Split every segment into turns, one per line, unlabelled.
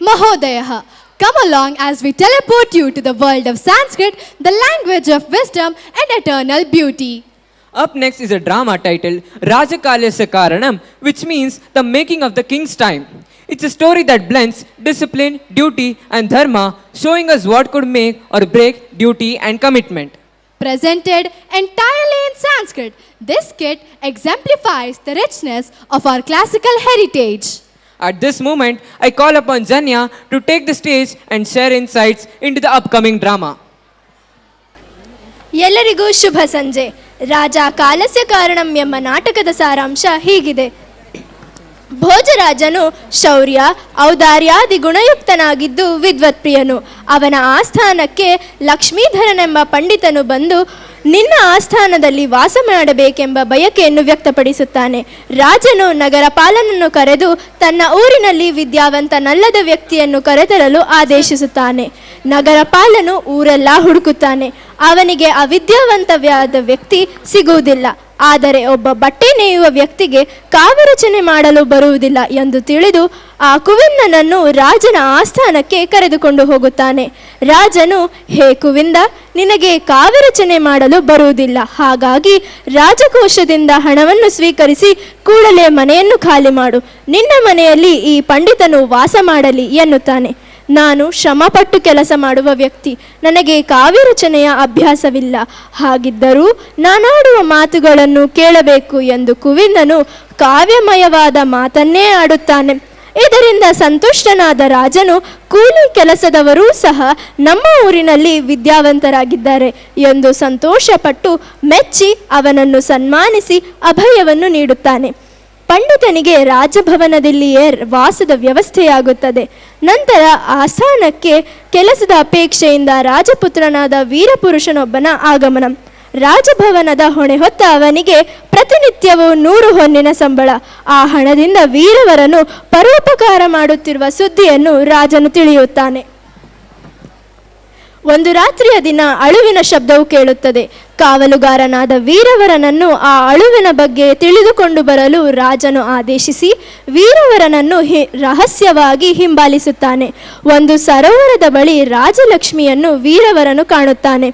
Mahodayah. Come along as we teleport you to the world of Sanskrit, the language of wisdom and eternal beauty.
Up next is a drama titled Rajakalyasya Karanam, which means the making of the king's time. It's a story that blends discipline, duty and dharma, showing us what could make or break duty and commitment.
Presented entirely in Sanskrit, this skit exemplifies the richness of our classical heritage.
At this moment, I call upon Janya to take the stage and share insights into the upcoming drama.
ಎಲ್ಲರಿಗೂ ಶುಭ ಸಂಜೆ. ರಾಜ ಕಾಲಸ್ಯ ಕಾರಣಂ ಎಂಬ ನಾಟಕದ ಸಾರಾಂಶ ಹೀಗಿದೆ. ಭೋಜರಾಜನು ಶೌರ್ಯ ಔದಾರ್ಯಾದಿ ಗುಣಯುಕ್ತನಾಗಿದ್ದು ವಿದ್ವತ್ಪ್ರಿಯನು. ಅವನ ಆಸ್ಥಾನಕ್ಕೆ ಲಕ್ಷ್ಮೀಧರನೆಂಬ ಪಂಡಿತನು ಬಂದು ನಿನ್ನ ಆಸ್ಥಾನದಲ್ಲಿ ವಾಸ ಮಾಡಬೇಕೆಂಬ ಬಯಕೆಯನ್ನು ವ್ಯಕ್ತಪಡಿಸುತ್ತಾನೆ. ರಾಜನು ನಗರಪಾಲನನ್ನು ಕರೆದು ತನ್ನ ಊರಿನಲ್ಲಿ ವಿದ್ಯಾವಂತನಲ್ಲದ ವ್ಯಕ್ತಿಯನ್ನು ಕರೆತರಲು ಆದೇಶಿಸುತ್ತಾನೆ. ನಗರಪಾಲನು ಊರೆಲ್ಲ ಹುಡುಕುತ್ತಾನೆ. ಅವನಿಗೆ ಅವಿದ್ಯಾವಂತವಾದ ವ್ಯಕ್ತಿ ಸಿಗುವುದಿಲ್ಲ. ಆದರೆ ಒಬ್ಬ ಬಟ್ಟೆ ನೇಯುವ ವ್ಯಕ್ತಿಗೆ ಕಾವ್ಯರಚನೆ ಮಾಡಲು ಬರುವುದಿಲ್ಲ ಎಂದು ತಿಳಿದು ಆ ಕುವಿಂದನನ್ನು ರಾಜನ ಆಸ್ಥಾನಕ್ಕೆ ಕರೆದುಕೊಂಡು ಹೋಗುತ್ತಾನೆ. ರಾಜನು, ಹೇ ಕುವಿಂದ, ನಿನಗೆ ಕಾವ್ಯರಚನೆ ಮಾಡಲು ಬರುವುದಿಲ್ಲ, ಹಾಗಾಗಿ ರಾಜಕೋಶದಿಂದ ಹಣವನ್ನು ಸ್ವೀಕರಿಸಿ ಕೂಡಲೇ ಮನೆಯನ್ನು ಖಾಲಿ ಮಾಡು. ನಿನ್ನ ಮನೆಯಲ್ಲಿ ಈ ಪಂಡಿತನು ವಾಸ ಮಾಡಲಿ ಎನ್ನುತ್ತಾನೆ. ನಾನು ಶ್ರಮಪಟ್ಟು ಕೆಲಸ ಮಾಡುವ ವ್ಯಕ್ತಿ, ನನಗೆ ಕಾವ್ಯರಚನೆಯ ಅಭ್ಯಾಸವಿಲ್ಲ. ಹಾಗಿದ್ದರೂ ನಾನಾಡುವ ಮಾತುಗಳನ್ನು ಕೇಳಬೇಕು ಎಂದು ಕುವಿಂದನು ಕಾವ್ಯಮಯವಾದ ಮಾತನ್ನೇ ಆಡುತ್ತಾನೆ. ಇದರಿಂದ ಸಂತುಷ್ಟನಾದ ರಾಜನು, ಕೂಲಿ ಕೆಲಸದವರೂ ಸಹ ನಮ್ಮ ಊರಿನಲ್ಲಿ ವಿದ್ಯಾವಂತರಾಗಿದ್ದಾರೆ ಎಂದು ಸಂತೋಷಪಟ್ಟು ಮೆಚ್ಚಿ ಅವನನ್ನು ಸನ್ಮಾನಿಸಿ ಅಭಯವನ್ನು ನೀಡುತ್ತಾನೆ. ಪಂಡಿತನಿಗೆ ರಾಜಭವನದಲ್ಲಿಯೇ ವಾಸದ ವ್ಯವಸ್ಥೆಯಾಗುತ್ತದೆ. ನಂತರ ಆಸ್ಥಾನಕ್ಕೆ ಕೆಲಸದ ಅಪೇಕ್ಷೆಯಿಂದ ರಾಜಪುತ್ರನಾದ ವೀರಪುರುಷನೊಬ್ಬನ ಆಗಮನ. ರಾಜಭವನದ ಹೊಣೆ ಹೊತ್ತ ಅವನಿಗೆ ಪ್ರತಿನಿತ್ಯವೂ 100 ಹೊನ್ನಿನ ಸಂಬಳ. ಆ ಹಣದಿಂದ ವೀರವರನು ಪರೋಪಕಾರ ಮಾಡುತ್ತಿರುವ ಸುದ್ದಿಯನ್ನು ರಾಜನು ತಿಳಿಯುತ್ತಾನೆ. ಒಂದು ರಾತ್ರಿಯ ದಿನ ಅಳುವಿನ ಶಬ್ದವು ಕೇಳುತ್ತದೆ. ಕಾವಲುಗಾರನಾದ ವೀರವರನನ್ನು ಆ ಅಳುವಿನ ಬಗ್ಗೆ ತಿಳಿದುಕೊಂಡು ಬರಲು ರಾಜನು ಆದೇಶಿಸಿ ವೀರವರನನ್ನು ರಹಸ್ಯವಾಗಿ ಹಿಂಬಾಲಿಸುತ್ತಾನೆ. ಒಂದು ಸರೋವರದ ಬಳಿ ರಾಜಲಕ್ಷ್ಮಿಯನ್ನು ವೀರವರನು ಕಾಣುತ್ತಾನೆ.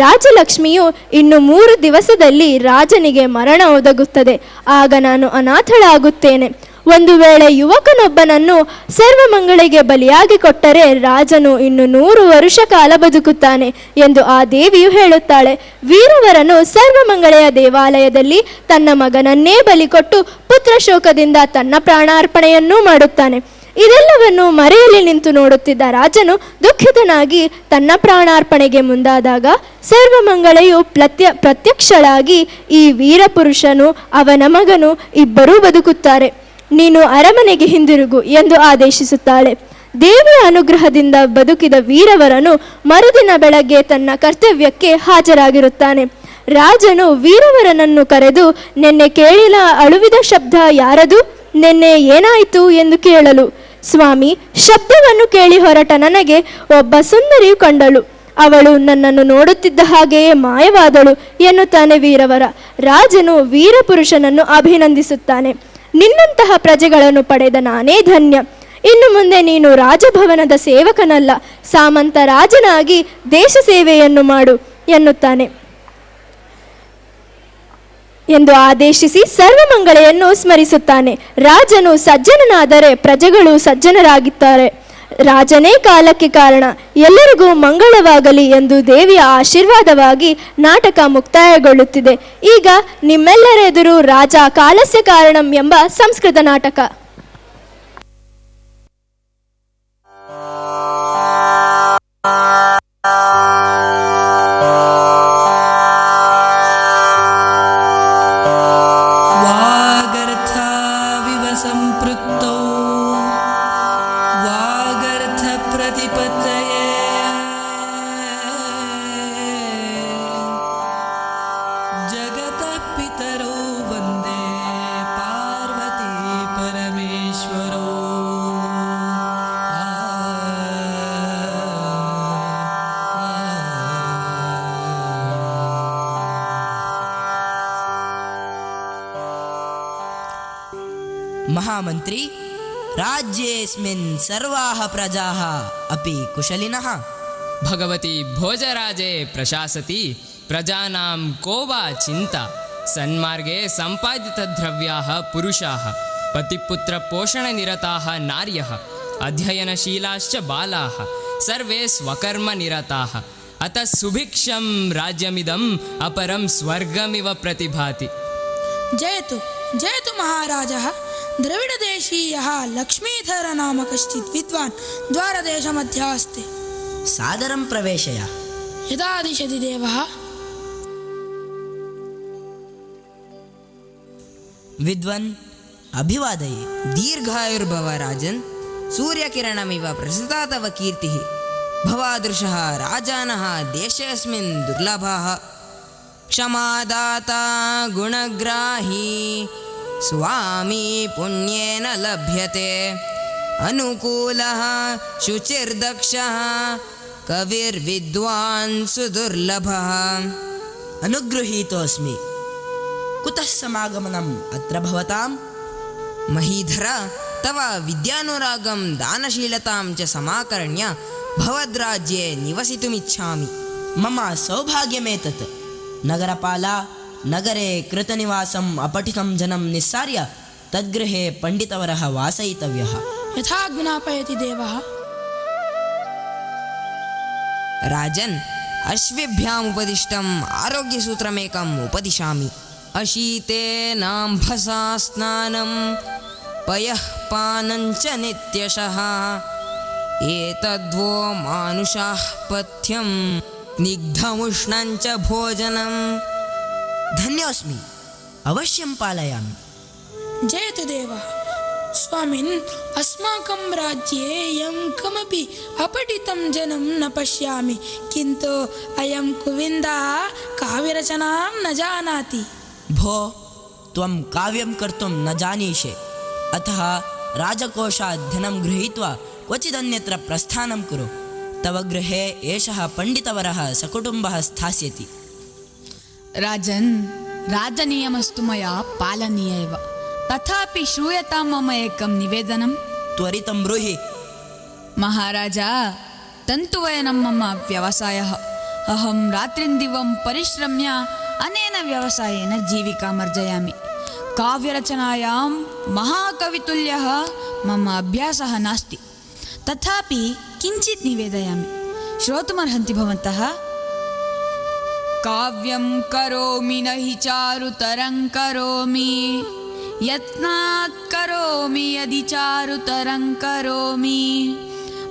ರಾಜಲಕ್ಷ್ಮಿಯು ಇನ್ನು 3 ದಿವಸದಲ್ಲಿ ರಾಜನಿಗೆ ಮರಣ ಒದಗುತ್ತದೆ. ಆಗ ನಾನು ಅನಾಥಳಾಗುತ್ತೇನೆ. ಒಂದು ವೇಳೆ ಯುವಕನೊಬ್ಬನನ್ನು ಸರ್ವಮಂಗಳಿಗೆ ಬಲಿಯಾಗಿ ಕೊಟ್ಟರೆ ರಾಜನು ಇನ್ನು 100 ವರುಷ ಕಾಲ ಬದುಕುತ್ತಾನೆ ಎಂದು ಆ ದೇವಿಯು ಹೇಳುತ್ತಾಳೆ. ವೀರವರನು ಸರ್ವಮಂಗಳೆಯ ದೇವಾಲಯದಲ್ಲಿ ತನ್ನ ಮಗನನ್ನೇ ಬಲಿಕೊಟ್ಟು ಪುತ್ರಶೋಕದಿಂದ ತನ್ನ ಪ್ರಾಣಾರ್ಪಣೆಯನ್ನೂ ಮಾಡುತ್ತಾನೆ. ಇದೆಲ್ಲವನ್ನು ಮರೆಯಲ್ಲಿ ನಿಂತು ನೋಡುತ್ತಿದ್ದ ರಾಜನು ದುಃಖಿತನಾಗಿ ತನ್ನ ಪ್ರಾಣಾರ್ಪಣೆಗೆ ಮುಂದಾದಾಗ ಸರ್ವಮಂಗಳೆಯು ಪ್ರತ್ಯಕ್ಷಳಾಗಿ ಈ ವೀರಪುರುಷನು ಅವನ ಮಗನು ಇಬ್ಬರೂ ಬದುಕುತ್ತಾರೆ. ನೀನು ಅರಮನೆಗೆ ಹಿಂದಿರುಗು ಎಂದು ಆದೇಶಿಸುತ್ತಾಳೆ. ದೇವಿಯ ಅನುಗ್ರಹದಿಂದ ಬದುಕಿದ ವೀರವರನು ಮರುದಿನ ಬೆಳಗ್ಗೆ ತನ್ನ ಕರ್ತವ್ಯಕ್ಕೆ ಹಾಜರಾಗಿರುತ್ತಾನೆ. ರಾಜನು ವೀರವರನನ್ನು ಕರೆದು, ನಿನ್ನೆ ಕೇಳಿದ ಅಳುವಿದ ಶಬ್ದ ಯಾರದು? ನಿನ್ನೆ ಏನಾಯಿತು ಎಂದು ಕೇಳಲು, ಸ್ವಾಮಿ, ಶಬ್ದವನ್ನು ಕೇಳಿ ಹೊರಟ ನನಗೆ ಒಬ್ಬ ಸುಂದರಿಯು ಕಂಡಳು. ಅವಳು ನನ್ನನ್ನು ನೋಡುತ್ತಿದ್ದ ಹಾಗೆಯೇ ಮಾಯವಾದಳು ಎನ್ನುತ್ತಾನೆ ವೀರವರ. ರಾಜನು ವೀರಪುರುಷನನ್ನು ಅಭಿನಂದಿಸುತ್ತಾನೆ. ನಿನ್ನಂತಹ ಪ್ರಜೆಗಳನ್ನು ಪಡೆದ ನಾನೇ ಧನ್ಯ. ಇನ್ನು ಮುಂದೆ ನೀನು ರಾಜಭವನದ ಸೇವಕನಲ್ಲ, ಸಾಮಂತ ರಾಜನಾಗಿ ದೇಶ ಸೇವೆಯನ್ನು ಮಾಡು ಎನ್ನುತ್ತಾನೆ ಎಂದು ಆದೇಶಿಸಿ ಸರ್ವಮಂಗಳೆಯನ್ನು ಸ್ಮರಿಸುತ್ತಾನೆ. ರಾಜನು ಸಜ್ಜನನಾದರೆ ಪ್ರಜೆಗಳು ಸಜ್ಜನರಾಗುತ್ತಾರೆ. ರಾಜನೇ ಕಾಲಕ್ಕೆ ಕಾರಣ, ಎಲ್ಲರಿಗೂ ಮಂಗಳವಾಗಲಿ ಎಂದು ದೇವಿಯ ಆಶೀರ್ವಾದವಾಗಿ ನಾಟಕ ಮುಕ್ತಾಯಗೊಳ್ಳುತ್ತಿದೆ. ಈಗ ನಿಮ್ಮೆಲ್ಲರ ಎದುರು ರಾಜ ಕಾಲಸ್ಯ ಕಾರಣಂ ಎಂಬ ಸಂಸ್ಕೃತ ನಾಟಕ.
ಮಹಾಮಂತ್ರಿ, राज्येऽस्मिन् सर्वाः प्रजाः अपि कुशलिनः।
भगवती भोजराजे प्रशासति प्रजानां को वा चिन्ता। सन्मार्गे सम्पादितद्रव्याः पुरुषाः, पतिपुत्रपोषणनिरताः नार्यः, अध्ययनशीलाश्च बालाः सर्वे स्वकर्मनिरताः। अतः सुभिक्षं राज्यमिदम् अपरं स्वर्गमिव प्रतिभाति।
जयतु जयतु महाराजः। द्रविडदेशीयः लक्ष्मीधर नाम कश्चित् विद्वान् द्वारदेशमध्ये अस्ति।
सादरं प्रवेशय।
यदा दिशति देवः।
विद्वन् अभिवादये।
दीर्घायुर्भव राजन्। सूर्यकिरणमिव प्रसृता तव कीर्तिः। भवादृशः राजानः देशेऽस्मिन् दुर्लभाः। क्षमादाता गुणग्राही स्वामी पुण्येन लभ्यते। अनुकूलः शुचिर्दक्षः कविर्विद्वान् सुदुर्लभः।
अनुगृहीतोऽस्मि। कुतः समागमनम् अत्र भवतां?
महीधर, तव विद्यानुरागं दानशीलतां च समाकर्ण्य भवद्राज्ये निवसितुमिच्छामि।
मम सौभाग्यमेतत्। नगरपाला नगरे कृतनिवासम् अपठितं जनं निस्सार्य तद्गृहे पण्डितवरः वासयितव्यः।
यथा ज्ञापयति देवः।
राजन्, अश्वेभ्यामुपदिष्टम् आरोग्यसूत्रमेकम् उपदिशामि। अशीतेनाम्भसा स्नानं पयः पानञ्च नित्यशः। एतद्वो मानुषाः पथ्यं स्निग्धमुष्णञ्च भोजनं।
धन्योऽस्मि, अवश्यं पालयामि।
जयतु देवः। स्वामिन्, अस्माकं राज्ये यं कमपि अपठितं जनं न पश्यामि, किन्तु अयं कुविन्दः काव्यरचनां न जानाति।
भो, त्वं काव्यं कर्तुं न जानीषे, अतः राजकोषात् धनं गृहीत्वा क्वचिदन्यत्र प्रस्थानं कुरु। तव गृहे एषः पण्डितवरः सकुटुम्बः स्थास्यति।
राजन्, राजनियमस्तु मया पालनीय एव, तथापि श्रूयतां मम एकं निवेदनं।
त्वरितं ब्रूहि।
महाराजा, तन्तुवयनं मम व्यवसायः। अहं रात्रिन्दिवं परिश्रम्य अनेन व्यवसायेन जीविकामर्जयामि। काव्यरचनायां महाकवितुल्यः मम अभ्यासः नास्ति, तथापि किञ्चित् निवेदयामि। श्रोतुमर्हन्ति भवन्तः? काव्यं करोमि न हि चारुतरं करोमि, यत्नात् करोमि यदि चारुतरं करोमि।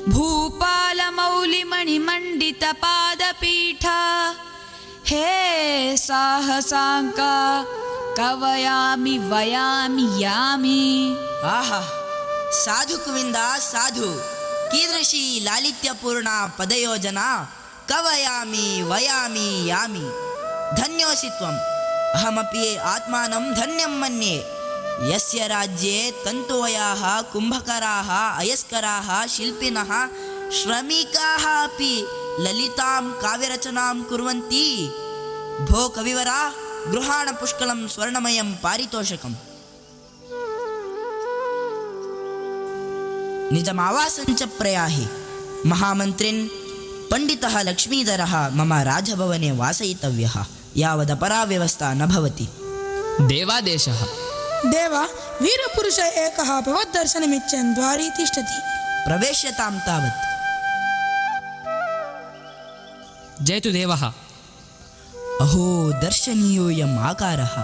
भूपालमौलिमणिमण्डितपादपीठ हे साहसाङ्का कवयामि वयामि यामि।
आहा, साधु कुविन्दा साधु। कीदृशी लालित्यपूर्णा पदयोजना। कवयामि वयामि यामि। धन्योऽसि त्वम्। अहमपि आत्मानं धन्यं मन्ये। यस्य राज्ये तन्तुवयाः कुम्भकराः अयस्कराः शिल्पिनः श्रमिकाः अपि ललितां काव्यरचनां कुर्वन्ति। भो कविवरा, गृहाण पुष्कलं स्वर्णमयं पारितोषकम्। निजमावासञ्च प्रयाहि। महामन्त्रिन्, पण्डितः लक्ष्मीधरः मम राजभवने वासयितव्यः, यावदपरा व्यवस्था न भवति।
देवादेशः।
देव, वीरपुरुष एकः भवद्दर्शनमिच्छन् द्वारी तिष्ठति।
प्रवेश्यतां तावत्।
जयतु देवः।
अहो, दर्शनीयोऽयम् आकारः।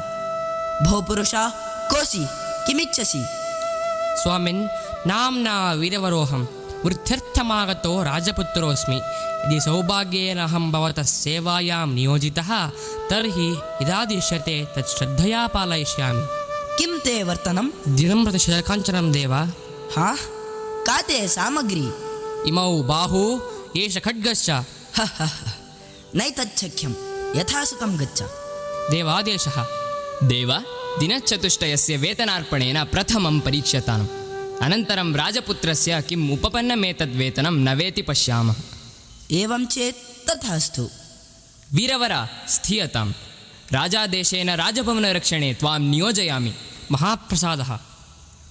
भो पुरुषा, कोसि, किमिच्छसि?
स्वामिन्, नाम्ना वीरवरोऽहं वृद्ध्यर्थमागतो राजपुत्रोऽस्मि। यदि सौभाग्येन अहं भवतः सेवायां नियोजितः तर्हि यदादिश्यते तत् श्रद्धया पालयिष्यामि।
किं ते वर्तनं?
दिनं प्रति शतकाञ्चनं देव।
हा, का ते सामग्री?
इमौ बाहू, एष खड्गश्च।
नैतच्छक्यं, यथासुतं गच्छ।
देवादेशः। देव, दिनचतुष्टयस्य वेतनार्पणेन प्रथमं परीक्ष्यताम्, अनन्तरं राजपुत्रस्य किम् उपपन्नमेतद्वेतनं न वेति पश्यामः।
एवं चेत् तथास्तु।
वीरवर, स्थीयतां। राजादेशेन राजभवनरक्षणे त्वां नियोजयामि। महाप्रसादः।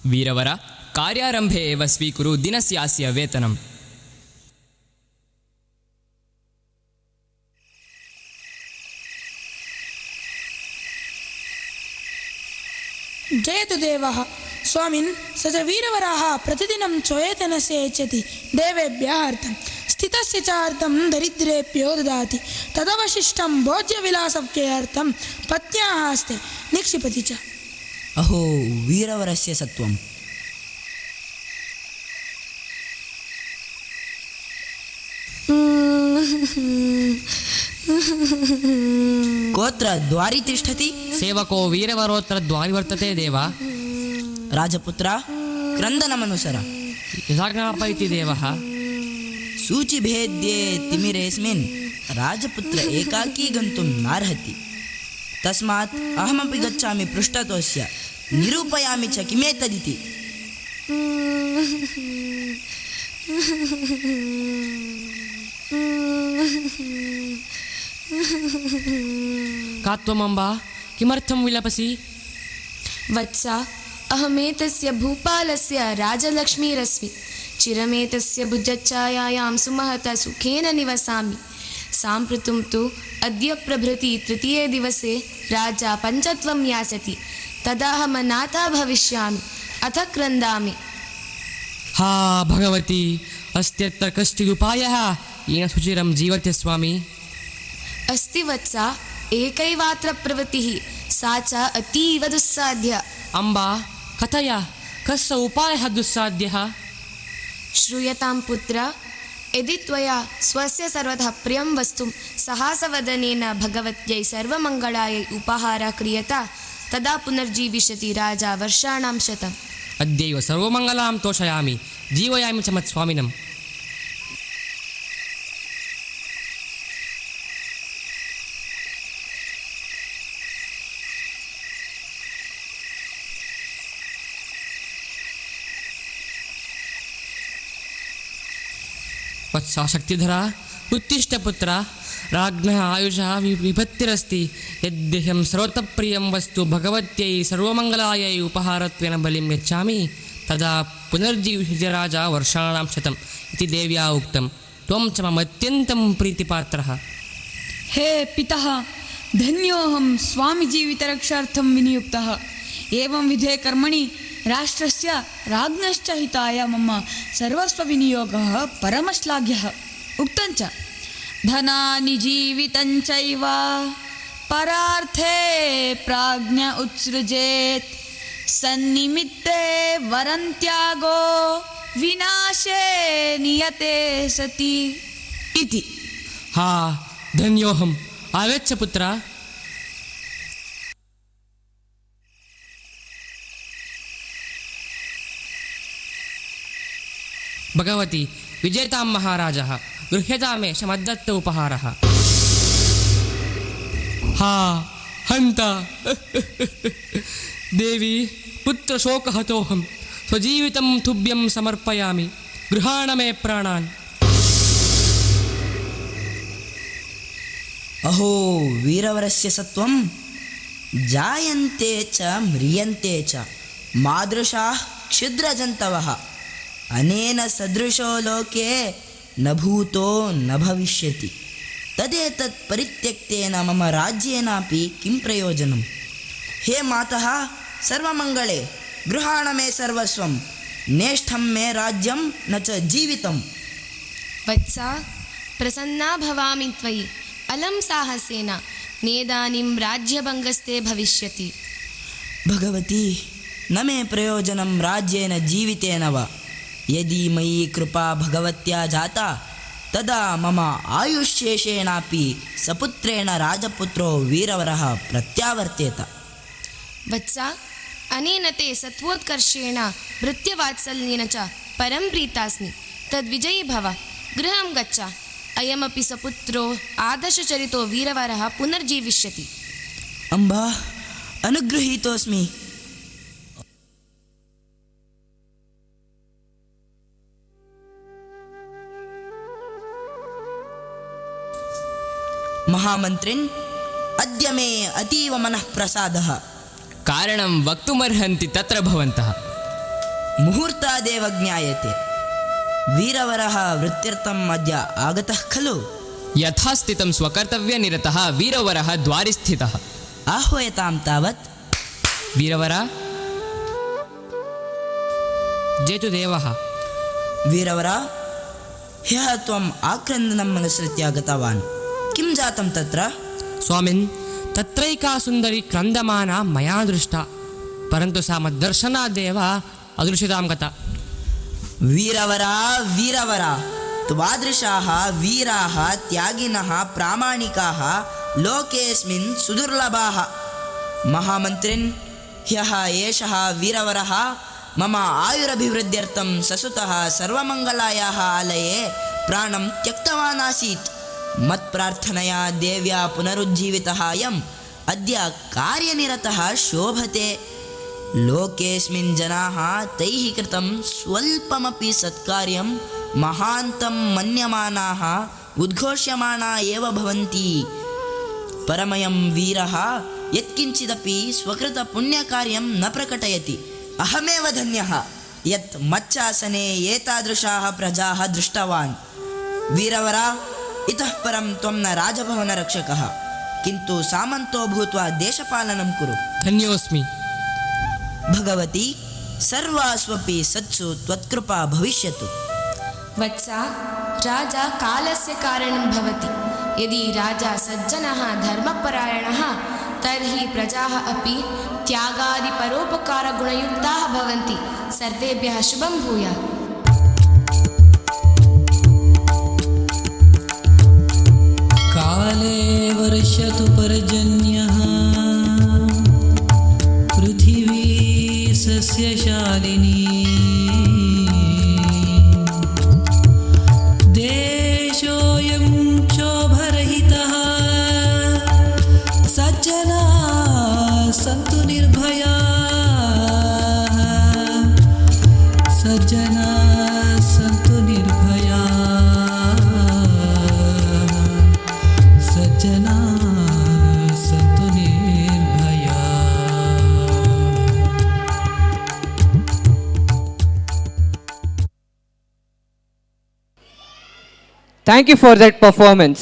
वीरवर, कार्यारम्भे एव स्वीकुरु दिनस्यास्य वेतनम्।
जयतु देवः। स्वामिन् स च वीरवराः प्रतिदिनं चोयेतनस्य यच्छति देवेभ्यः अर्थं स्थितस्य च अर्थं दरिद्रेभ्यो ददाति तदवशिष्टं भोज्यविलासव्यर्थं पत्न्याः हस्ते निक्षिपति च।
अहो वीरवरस्य सत्वम्। कोत्र द्वारि तिष्ठति?
सेवको वीरवरोऽत्र द्वारि वर्तते देव।
राजपुत्र क्रन्दनमनुसर।
यथाज्ञापयति देवः।
सूचिभेद्ये तिमिरेऽस्मिन् राजपुत्र एकाकी गन्तुं नार्हति। तस्मात् अहमपि गच्छामि पृष्ठतोऽस्य निरूपयामि च किमेतदिति।
का त्वमम्बा किमर्थं विलपसि?
वत्स, अहमेतस्य भूपालस्य राजलक्ष्मीरस्मि। चिरमेतस्य भुजच्छायायां सुमहता सुखेन निवसामि। साम्प्रतं तु अद्य प्रभृति तृतीये दिवसे राजा पञ्चत्वं यास्यति। तदाहमनाथा भविष्यामि, अथ क्रन्दामि।
हा भगवती, अस्त्यत्र कश्चिदुपायः येन सुचिरं जीवति स्वामी?
अस्ति वत्स, एकैवात्र प्रवृत्तिः, सा च अतीव दुस्साध्या।
अम्बा कथय, कस्य उपायः दुस्साध्यः?
श्रूयतां पुत्र, यदि त्वया स्वस्य सर्वतः प्रियं वस्तुं सहासवदनेन भगवत्यै सर्वमङ्गलायै उपहारः क्रियता, तदा पुनर्जीविष्यति राजा वर्षाणां शतम्।
अद्यैव सर्वमङ्गलां तोषयामि, जीवयामि च मत्स्वामिनम्। वत्सा शक्तिधरा, उत्तिष्ठ पुत्र। राज्ञः आयुषः विपत्तिरस्ति। यद्यहं सर्वतप्रियं वस्तु भगवत्यै सर्वमङ्गलायै उपहारत्वेन बलिं यच्छामि, तदा पुनर्जीविष्यति राजा वर्षाणां शतम् इति देव्या उक्तं। त्वं च मम अत्यन्तं प्रीतिपात्रः।
हे पितः, धन्योऽहं स्वामिजीवितरक्षार्थं विनियुक्तः। एवं विधे कर्मणि राष्ट्रस्य राज्ञश्च हिताय मम सर्वस्वविनियोगः परमश्लाघ्यः। उक्तञ्च धनानि जीवितञ्चैव परार्थे प्राज्ञ उत्सृजेत् सन्निमित्ते वरन्त्यागो विनाशे नियते सति
इति। हा धन्योऽहम्। आगच्छ पुत्र। भगवती, विजेतां महाराजः, गृह्यतामेष मद्दत्त उपहारः। हा हन्त देवी, पुत्रशोकहतोऽहं स्वजीवितं तुभ्यं समर्पयामि। गृहाण मे प्राणान्।
अहो वीरवरस्य सत्वं। जायन्ते च म्रियन्ते च मादृशाः क्षुद्रजन्तवः। अनेन सदृशो लोके न भूतो न भविष्यति। तदेतत् परित्यक्तेन मम राज्येनापि किं प्रयोजनं? हे मातः, सर्वमङ्गले गृहाण मे सर्वस्वं। नेष्ठं मे राज्यं न च जीवितम्।
वत्सा, प्रसन्ना भवामि त्वयि। अलं साहसेन नेदानीं राज्यभङ्गस्ते भविष्यति।
भगवती, न मे प्रयोजनं राज्येन जीवितेन वा। यदि मयि कृपा भगवत्या जाता, तदा मम आयुष्शेषेणापि सपुत्रेण राजपुत्रो वीरवरः प्रत्यावर्तेत।
वत्सा, अनेन ते सत्वोत्कर्षेण भृत्यवात्सल्येन च परं प्रीतास्मि। तद्विजयी भव, गृहं गच्छ। अयमपि सपुत्रो आदर्शचरितो वीरवरः पुनर्जीविष्यति।
अम्बा, अनुगृहीतोऽस्मि। महामन्त्रिन्, अद्य मे अतीव मनः प्रसादः।
कारणं वक्तुमर्हन्ति तत्र भवन्तः।
मुहूर्तादेव ज्ञायते। वीरवरः वृत्त्यर्थम् अद्य आगतः खलु?
यथास्थितं स्वकर्तव्यनिरतः वीरवरः द्वारि स्थितः।
आह्वयतां तावत्।
वीरवर जेतुदेवः।
वीरवर, ह्यः त्वम् आक्रन्दनम् अनुसृत्य गतवान्, किं जातं तत्र?
स्वामिन्, तत्रैका सुन्दरी क्रन्दमाना मया दृष्टा, परन्तु सा मद्दर्शनादेव अदृश्यतां गता।
वीरवरा वीरवरा, त्वादृशाः वीराः त्यागिनः प्रामाणिकाः लोकेऽस्मिन् सुदुर्लभाः। महामन्त्रिन्, ह्यः एषः वीरवरः मम आयुरभिवृद्ध्यर्थं ससुतः सर्वमङ्गलायाः आलये प्राणं त्यक्तवान् आसीत्। मत्प्रार्थनया देव्या पुनरुज्जीवितः अयम् अद्य कार्यनिरतः शोभते। लोकेऽस्मिन् जनाः तैः कृतं स्वल्पमपि सत्कार्यं महान्तं मन्यमानाः उद्घोष्यमाणा एव भवन्ति। परमयं वीरः यत्किञ्चिदपि स्वकृतपुण्यकार्यं न प्रकटयति। अहमेव धन्यः यत् मच्चासने एतादृशाः प्रजाः दृष्टवान्। वीरवर, इतः परं त्वं न राजभवनरक्षकः, किन्तु सामन्तो भूत्वा देशपालनं कुरु।
धन्योऽस्मि।
भगवती, सर्वास्वपि सत्सु त्वत्कृपा भविष्यतु।
वत्सा, राजा कालस्य कारणं भवति। यदि राजा सज्जनः धर्मपरायणः तर्हि प्रजाः अपि त्यागादिपरोपकारगुणयुक्ताः भवन्ति। सर्वेभ्यः शुभं भूयात्।
काले वर्षतु पर्जन्यः पृथिवी सस्यशालिनी देशोऽयं क्षोभरहितः सज्जना सन्तु निर्भयाः सज्जना सन्तु निर्भयाः सज्जना सन्तु निर्भयाः।
Thank you for that performance.